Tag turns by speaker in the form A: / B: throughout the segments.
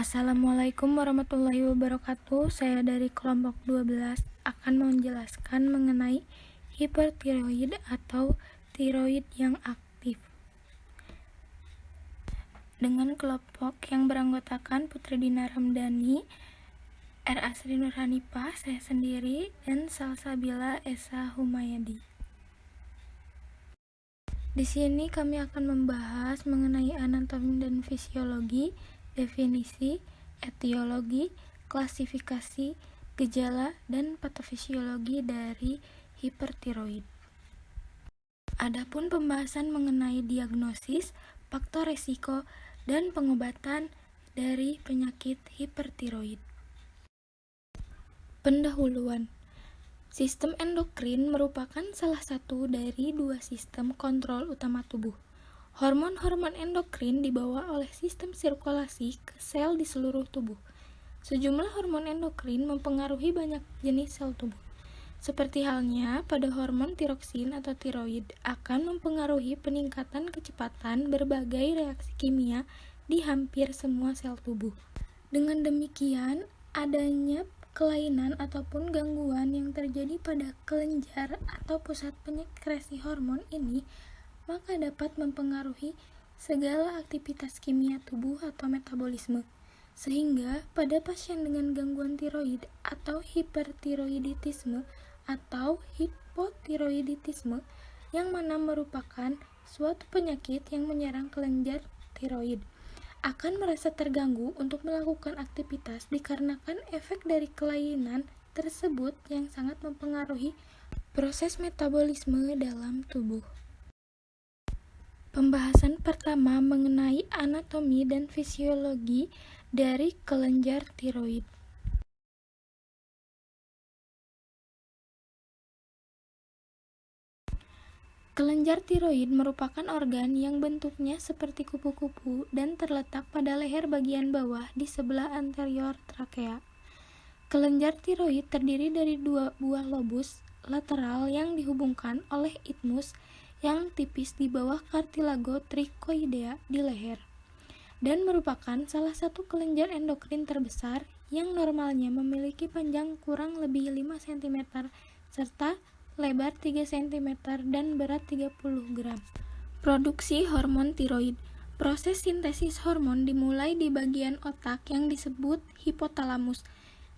A: Assalamualaikum warahmatullahi wabarakatuh. Saya dari kelompok 12 akan menjelaskan mengenai hipertiroid atau tiroid yang aktif. Dengan kelompok yang beranggotakan Putri Dina Ramdhani, R. Asri Nur Hanifah, saya sendiri, dan Salsabila Esa Humayadi. Di sini kami akan membahas mengenai anatomi dan fisiologi, definisi, etiologi, klasifikasi, gejala, dan patofisiologi dari hipertiroid. Adapun pembahasan mengenai diagnosis, faktor resiko, dan pengobatan dari penyakit hipertiroid. Pendahuluan. Sistem endokrin merupakan salah satu dari dua sistem kontrol utama tubuh. Hormon-hormon endokrin dibawa oleh sistem sirkulasi ke sel di seluruh tubuh. Sejumlah hormon endokrin mempengaruhi banyak jenis sel tubuh. Seperti halnya pada hormon tiroksin atau tiroid akan mempengaruhi peningkatan kecepatan berbagai reaksi kimia di hampir semua sel tubuh. Dengan demikian, adanya kelainan ataupun gangguan yang terjadi pada kelenjar atau pusat penyekresi hormon ini maka dapat mempengaruhi segala aktivitas kimia tubuh atau metabolisme, sehingga pada pasien dengan gangguan tiroid atau hipertiroiditisme atau hipotiroiditisme yang mana merupakan suatu penyakit yang menyerang kelenjar tiroid akan merasa terganggu untuk melakukan aktivitas dikarenakan efek dari kelainan tersebut yang sangat mempengaruhi proses metabolisme dalam tubuh. Pembahasan pertama mengenai anatomi dan fisiologi dari kelenjar tiroid. Kelenjar tiroid merupakan organ yang bentuknya seperti kupu-kupu dan terletak pada leher bagian bawah di sebelah anterior trakea. Kelenjar tiroid terdiri dari dua buah lobus lateral yang dihubungkan oleh isthmus yang tipis di bawah kartilago trichoidea di leher, dan merupakan salah satu kelenjar endokrin terbesar yang normalnya memiliki panjang kurang lebih 5 cm serta lebar 3 cm dan berat 30 gram. Produksi hormon tiroid. Proses sintesis hormon dimulai di bagian otak yang disebut hipotalamus.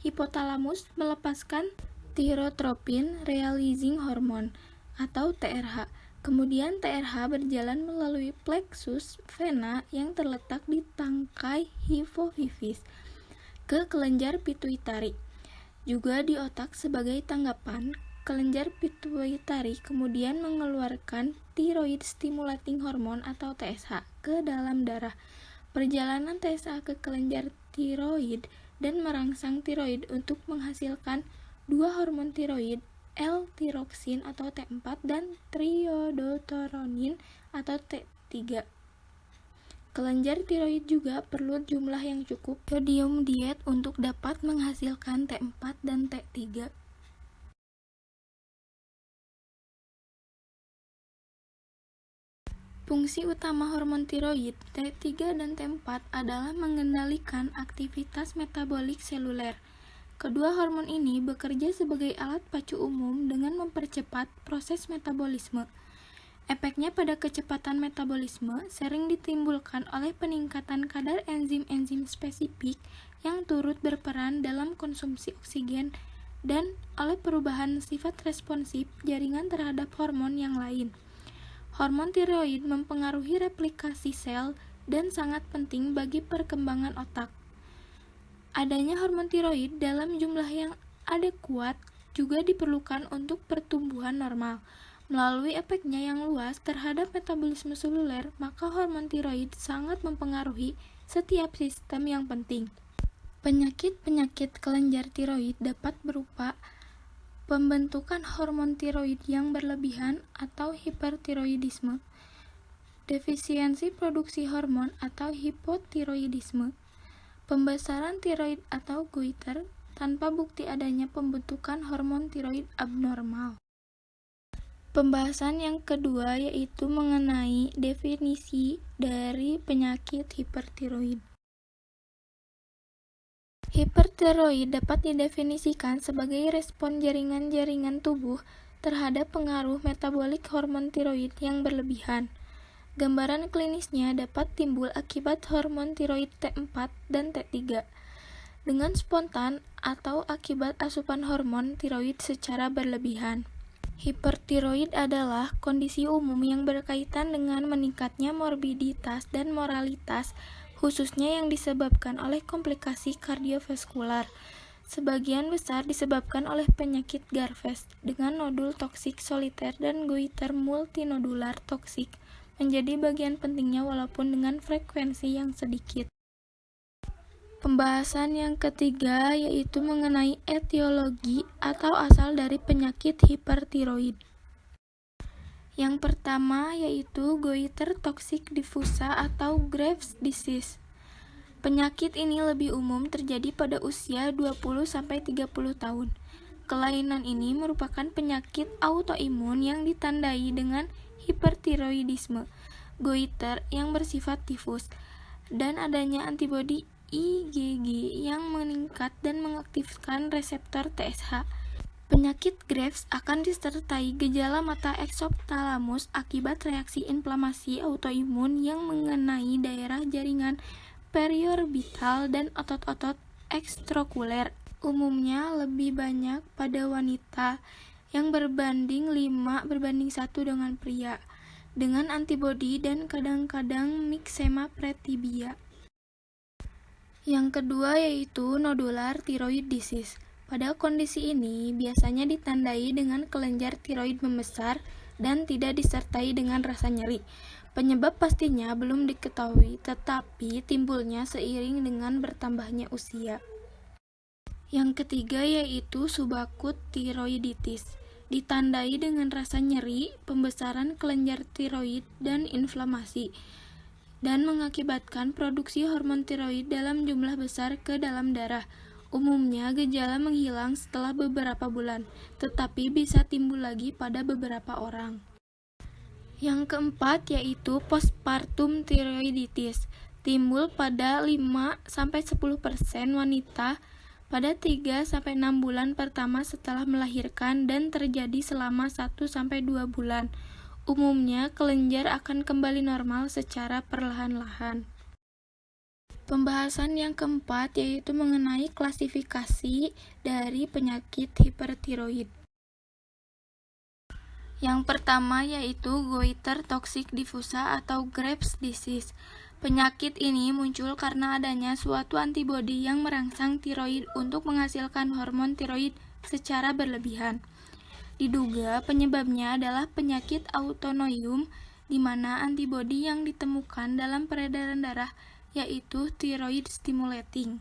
A: Hipotalamus melepaskan tyrotropin releasing hormone atau TRH. Kemudian TRH berjalan melalui plexus vena yang terletak di tangkai hipofizis ke kelenjar pituitari. Juga di otak sebagai tanggapan, kelenjar pituitari kemudian mengeluarkan thyroid stimulating hormone atau TSH ke dalam darah. Perjalanan TSH ke kelenjar tiroid dan merangsang tiroid untuk menghasilkan dua hormon tiroid, L-tiroksin atau T4 dan triiodotoronin atau T3. Kelenjar tiroid juga perlu jumlah yang cukup sodium diet untuk dapat menghasilkan T4 dan T3. Fungsi utama hormon tiroid T3 dan T4 adalah mengendalikan aktivitas metabolik seluler. Kedua hormon ini bekerja sebagai alat pacu umum dengan mempercepat proses metabolisme. Efeknya pada kecepatan metabolisme sering ditimbulkan oleh peningkatan kadar enzim-enzim spesifik yang turut berperan dalam konsumsi oksigen dan oleh perubahan sifat responsif jaringan terhadap hormon yang lain. Hormon tiroid mempengaruhi replikasi sel dan sangat penting bagi perkembangan otak. Adanya hormon tiroid dalam jumlah yang adekuat juga diperlukan untuk pertumbuhan normal. Melalui efeknya yang luas terhadap metabolisme seluler, maka hormon tiroid sangat mempengaruhi setiap sistem yang penting. Penyakit-penyakit kelenjar tiroid dapat berupa pembentukan hormon tiroid yang berlebihan atau hipertiroidisme, defisiensi produksi hormon atau hipotiroidisme, pembesaran tiroid atau goiter tanpa bukti adanya pembentukan hormon tiroid abnormal. Pembahasan yang kedua yaitu mengenai definisi dari penyakit hipertiroid. Hipertiroid dapat didefinisikan sebagai respon jaringan-jaringan tubuh terhadap pengaruh metabolik hormon tiroid yang berlebihan. Gambaran klinisnya dapat timbul akibat hormon tiroid T4 dan T3 dengan spontan atau akibat asupan hormon tiroid secara berlebihan. Hipertiroid adalah kondisi umum yang berkaitan dengan meningkatnya morbiditas dan mortalitas, khususnya yang disebabkan oleh komplikasi kardiovaskular. Sebagian besar disebabkan oleh penyakit Graves dengan nodul toksik soliter dan goiter multinodular toksik menjadi bagian pentingnya walaupun dengan frekuensi yang sedikit. Pembahasan yang ketiga yaitu mengenai etiologi atau asal dari penyakit hipertiroid. Yang pertama yaitu goiter toxic diffusa atau Graves' disease. Penyakit ini lebih umum terjadi pada usia 20-30 tahun. Kelainan ini merupakan penyakit autoimun yang ditandai dengan hipertiroidisme, goiter yang bersifat difus, dan adanya antibodi IgG yang meningkat dan mengaktifkan reseptor TSH. Penyakit Graves akan disertai gejala mata eksoptalamus akibat reaksi inflamasi autoimun yang mengenai daerah jaringan periorbital dan otot-otot ekstraokuler. Umumnya lebih banyak pada wanita yang berbanding 5:1 dengan pria, dengan antibodi dan kadang-kadang miksema pretibia. Yang kedua yaitu nodular thyroid disease. Pada kondisi ini biasanya ditandai dengan kelenjar tiroid membesar dan tidak disertai dengan rasa nyeri. Penyebab pastinya belum diketahui, tetapi timbulnya seiring dengan bertambahnya usia. Yang ketiga yaitu subakut tiroiditis. Ditandai dengan rasa nyeri, pembesaran kelenjar tiroid, dan inflamasi, dan mengakibatkan produksi hormon tiroid dalam jumlah besar ke dalam darah. Umumnya gejala menghilang setelah beberapa bulan, tetapi bisa timbul lagi pada beberapa orang. Yang keempat yaitu postpartum tiroiditis. Timbul pada 5-10% wanita pada 3-6 bulan pertama setelah melahirkan dan terjadi selama 1-2 bulan. Umumnya, kelenjar akan kembali normal secara perlahan-lahan. Pembahasan yang keempat yaitu mengenai klasifikasi dari penyakit hipertiroid. Yang pertama yaitu goiter toxic diffusa atau Graves' disease. Penyakit ini muncul karena adanya suatu antibodi yang merangsang tiroid untuk menghasilkan hormon tiroid secara berlebihan. Diduga penyebabnya adalah penyakit autoimun di mana antibodi yang ditemukan dalam peredaran darah yaitu thyroid stimulating.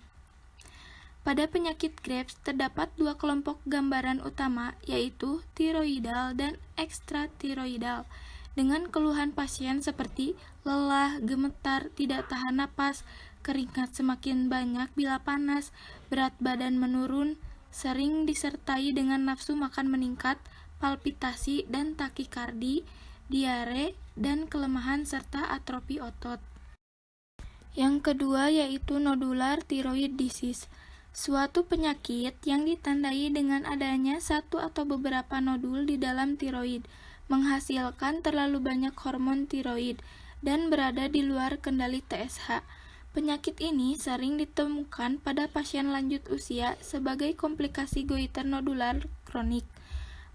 A: Pada penyakit Graves terdapat dua kelompok gambaran utama yaitu tiroidal dan ekstratiroidal dengan keluhan pasien seperti lelah, gemetar, tidak tahan napas, keringat semakin banyak bila panas, berat badan menurun, sering disertai dengan nafsu makan meningkat, palpitasi dan takikardi, diare, dan kelemahan serta atrofi otot. Yang kedua yaitu nodular thyroid disease, suatu penyakit yang ditandai dengan adanya satu atau beberapa nodul di dalam tiroid, menghasilkan terlalu banyak hormon tiroid, dan berada di luar kendali TSH. Penyakit ini sering ditemukan pada pasien lanjut usia sebagai komplikasi goiter nodular kronik.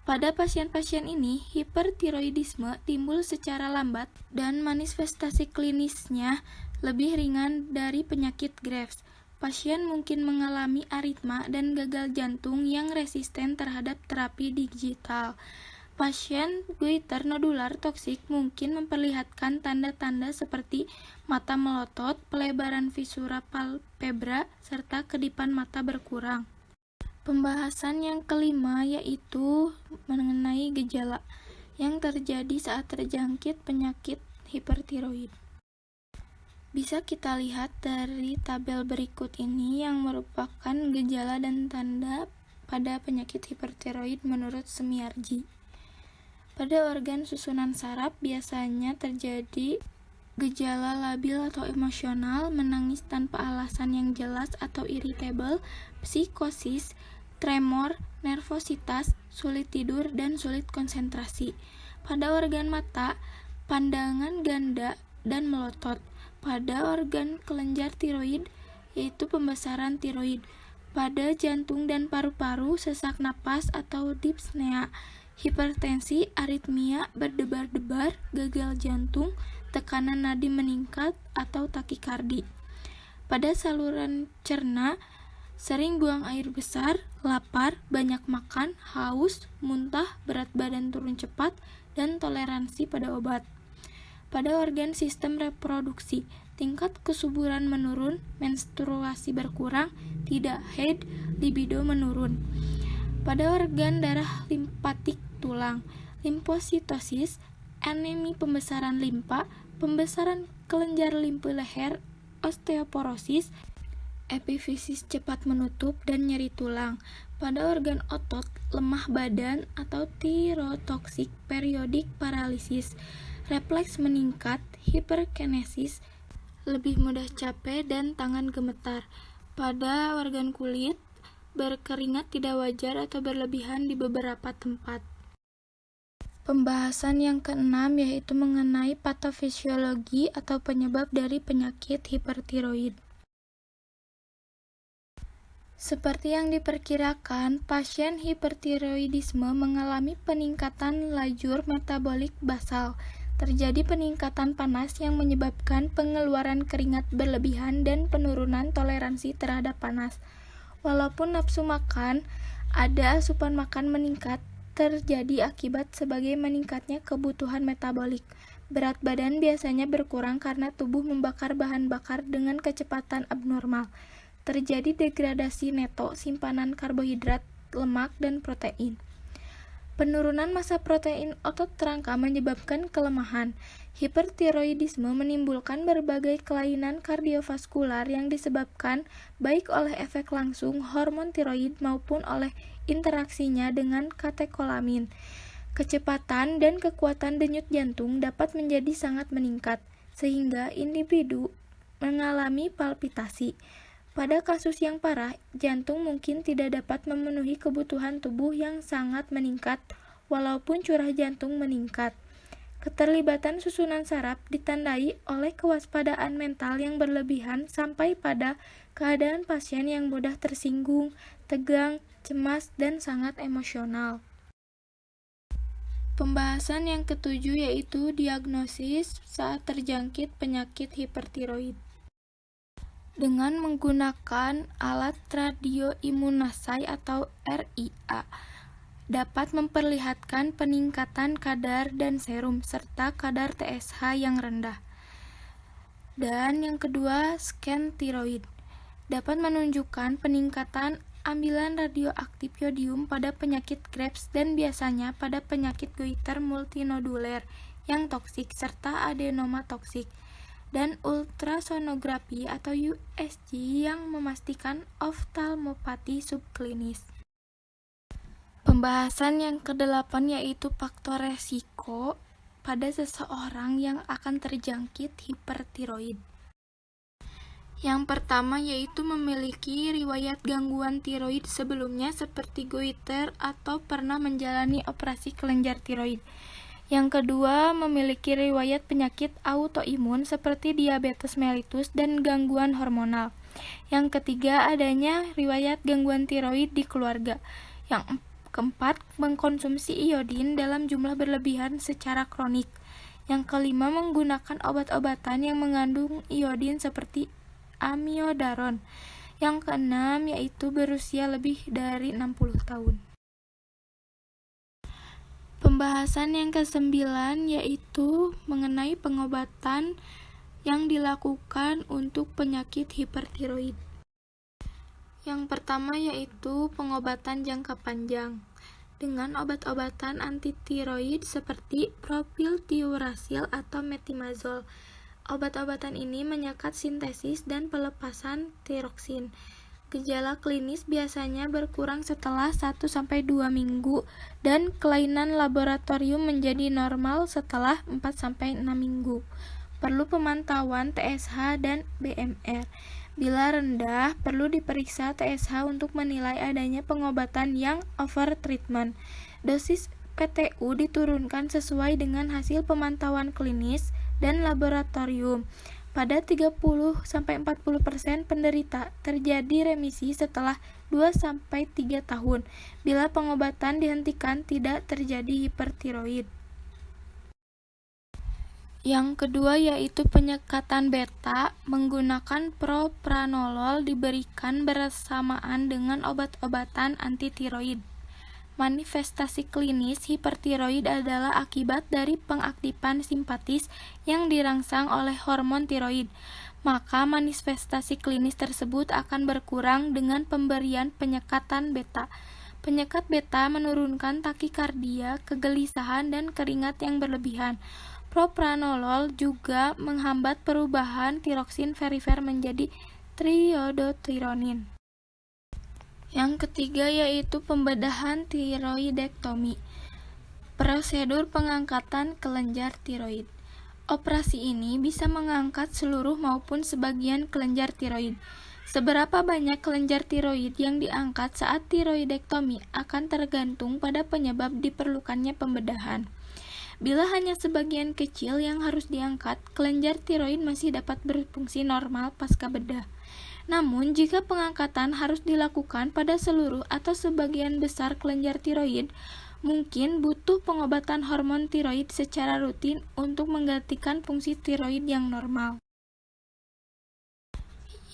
A: Pada pasien-pasien ini, hipertiroidisme timbul secara lambat dan manifestasi klinisnya lebih ringan dari penyakit Graves. Pasien mungkin mengalami aritma dan gagal jantung yang resisten terhadap terapi digital. Pasien goiter nodular toksik mungkin memperlihatkan tanda-tanda seperti mata melotot, pelebaran visura palpebra, serta kedipan mata berkurang. Pembahasan yang kelima yaitu mengenai gejala yang terjadi saat terjangkit penyakit hipertiroid. Bisa kita lihat dari tabel berikut ini yang merupakan gejala dan tanda pada penyakit hipertiroid menurut Semiarji. Pada organ susunan saraf biasanya terjadi gejala labil atau emosional, menangis tanpa alasan yang jelas atau irritable, psikosis, tremor, nervositas, sulit tidur, dan sulit konsentrasi. Pada organ mata, pandangan ganda dan melotot. Pada organ kelenjar tiroid, yaitu pembesaran tiroid. Pada jantung dan paru-paru, sesak napas atau dyspnea, hipertensi, aritmia, berdebar-debar, gagal jantung, tekanan nadi meningkat atau takikardi. Pada saluran cerna, sering buang air besar, lapar, banyak makan, haus, muntah, berat badan turun cepat, dan toleransi pada obat. Pada organ sistem reproduksi, tingkat kesuburan menurun, menstruasi berkurang, tidak haid, libido menurun. Pada organ darah limpatik tulang, limfositosis, anemi pembesaran limpa, pembesaran kelenjar limpa leher, osteoporosis, epifisis cepat menutup, dan nyeri tulang. Pada organ otot, lemah badan atau tirotoksik, periodik paralisis, refleks meningkat, hiperkinesis, lebih mudah capek, dan tangan gemetar. Pada organ kulit, berkeringat tidak wajar atau berlebihan di beberapa tempat. Pembahasan yang keenam yaitu mengenai patofisiologi atau penyebab dari penyakit hipertiroid. Seperti yang diperkirakan, pasien hipertiroidisme mengalami peningkatan lajur metabolik basal. Terjadi peningkatan panas yang menyebabkan pengeluaran keringat berlebihan dan penurunan toleransi terhadap panas. Walaupun nafsu makan, ada asupan makan meningkat, terjadi akibat sebagai meningkatnya kebutuhan metabolik. Berat badan biasanya berkurang karena tubuh membakar bahan bakar dengan kecepatan abnormal. Terjadi degradasi neto, simpanan karbohidrat, lemak, dan protein. Penurunan massa protein otot rangka menyebabkan kelemahan. Hipertiroidisme menimbulkan berbagai kelainan kardiovaskular yang disebabkan baik oleh efek langsung hormon tiroid maupun oleh interaksinya dengan katekolamin. Kecepatan dan kekuatan denyut jantung dapat menjadi sangat meningkat, sehingga individu mengalami palpitasi. Pada kasus yang parah, jantung mungkin tidak dapat memenuhi kebutuhan tubuh yang sangat meningkat, walaupun curah jantung meningkat. Keterlibatan susunan saraf ditandai oleh kewaspadaan mental yang berlebihan sampai pada keadaan pasien yang mudah tersinggung, tegang, cemas, dan sangat emosional. Pembahasan yang ketujuh yaitu diagnosis saat terjangkit penyakit hipertiroid. Dengan menggunakan alat radioimunasai atau RIA, dapat memperlihatkan peningkatan kadar dan serum serta kadar TSH yang rendah. Dan yang kedua, scan tiroid dapat menunjukkan peningkatan ambilan radioaktif yodium pada penyakit Krebs dan biasanya pada penyakit goiter multinoduler yang toksik serta adenoma toksik. Dan ultrasonografi atau USG yang memastikan oftalmopati subklinis. Pembahasan yang kedelapan yaitu faktor resiko pada seseorang yang akan terjangkit hipertiroid. Yang pertama yaitu memiliki riwayat gangguan tiroid sebelumnya seperti goiter atau pernah menjalani operasi kelenjar tiroid. Yang kedua, memiliki riwayat penyakit autoimun seperti diabetes mellitus dan gangguan hormonal. Yang ketiga, adanya riwayat gangguan tiroid di keluarga. Yang keempat, mengkonsumsi iodin dalam jumlah berlebihan secara kronik. Yang kelima, menggunakan obat-obatan yang mengandung iodin seperti amiodaron. Yang keenam, yaitu berusia lebih dari 60 tahun. Pembahasan yang ke-9 yaitu mengenai pengobatan yang dilakukan untuk penyakit hipertiroid. Yang pertama yaitu pengobatan jangka panjang dengan obat-obatan antitiroid seperti propiltiuracil atau metimazol. Obat-obatan ini menyekat sintesis dan pelepasan tiroksin. Gejala klinis biasanya berkurang setelah 1-2 minggu dan kelainan laboratorium menjadi normal setelah 4-6 minggu. perlu pemantauan TSH dan BMR. Bila rendah, perlu diperiksa TSH untuk menilai adanya pengobatan yang over-treatment. Dosis PTU diturunkan sesuai dengan hasil pemantauan klinis dan laboratorium. Pada 30-40% penderita terjadi remisi setelah 2-3 tahun. Bila pengobatan dihentikan, tidak terjadi hipertiroid. Yang kedua yaitu penyekatan beta menggunakan propranolol diberikan bersamaan dengan obat-obatan antitiroid. Manifestasi klinis hipertiroid adalah akibat dari pengaktifan simpatis yang dirangsang oleh hormon tiroid. Maka manifestasi klinis tersebut akan berkurang dengan pemberian penyekatan beta. Penyekat beta menurunkan takikardia, kegelisahan, dan keringat yang berlebihan. Propranolol juga menghambat perubahan tiroksin perifer menjadi triiodotironin. Yang ketiga yaitu pembedahan tiroidektomi. Prosedur pengangkatan kelenjar tiroid. Operasi ini bisa mengangkat seluruh maupun sebagian kelenjar tiroid. Seberapa banyak kelenjar tiroid yang diangkat saat tiroidektomi akan tergantung pada penyebab diperlukannya pembedahan. Bila hanya sebagian kecil yang harus diangkat, kelenjar tiroid masih dapat berfungsi normal pasca bedah. Namun, jika pengangkatan harus dilakukan pada seluruh atau sebagian besar kelenjar tiroid, mungkin butuh pengobatan hormon tiroid secara rutin untuk menggantikan fungsi tiroid yang normal.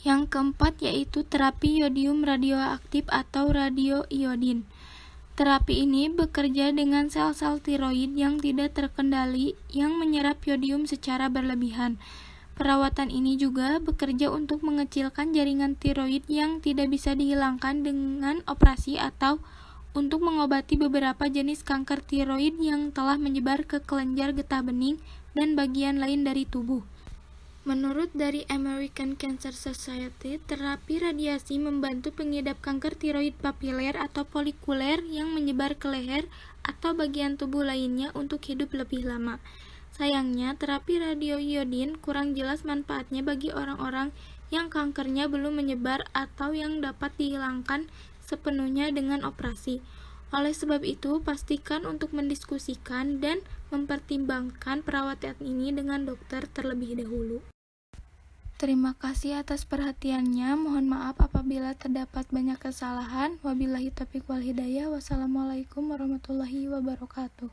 A: Yang keempat yaitu terapi yodium radioaktif atau radioiodin. Terapi ini bekerja dengan sel-sel tiroid yang tidak terkendali yang menyerap yodium secara berlebihan. Perawatan ini juga bekerja untuk mengecilkan jaringan tiroid yang tidak bisa dihilangkan dengan operasi atau untuk mengobati beberapa jenis kanker tiroid yang telah menyebar ke kelenjar getah bening dan bagian lain dari tubuh. Menurut dari American Cancer Society, terapi radiasi membantu pengidap kanker tiroid papiler atau folikuler yang menyebar ke leher atau bagian tubuh lainnya untuk hidup lebih lama. Sayangnya, terapi radioiodin kurang jelas manfaatnya bagi orang-orang yang kankernya belum menyebar atau yang dapat dihilangkan sepenuhnya dengan operasi. Oleh sebab itu, pastikan untuk mendiskusikan dan mempertimbangkan perawatan ini dengan dokter terlebih dahulu. Terima kasih atas perhatiannya. Mohon maaf apabila terdapat banyak kesalahan. Wabillahi taufiq wal hidayah. Wassalamualaikum warahmatullahi wabarakatuh.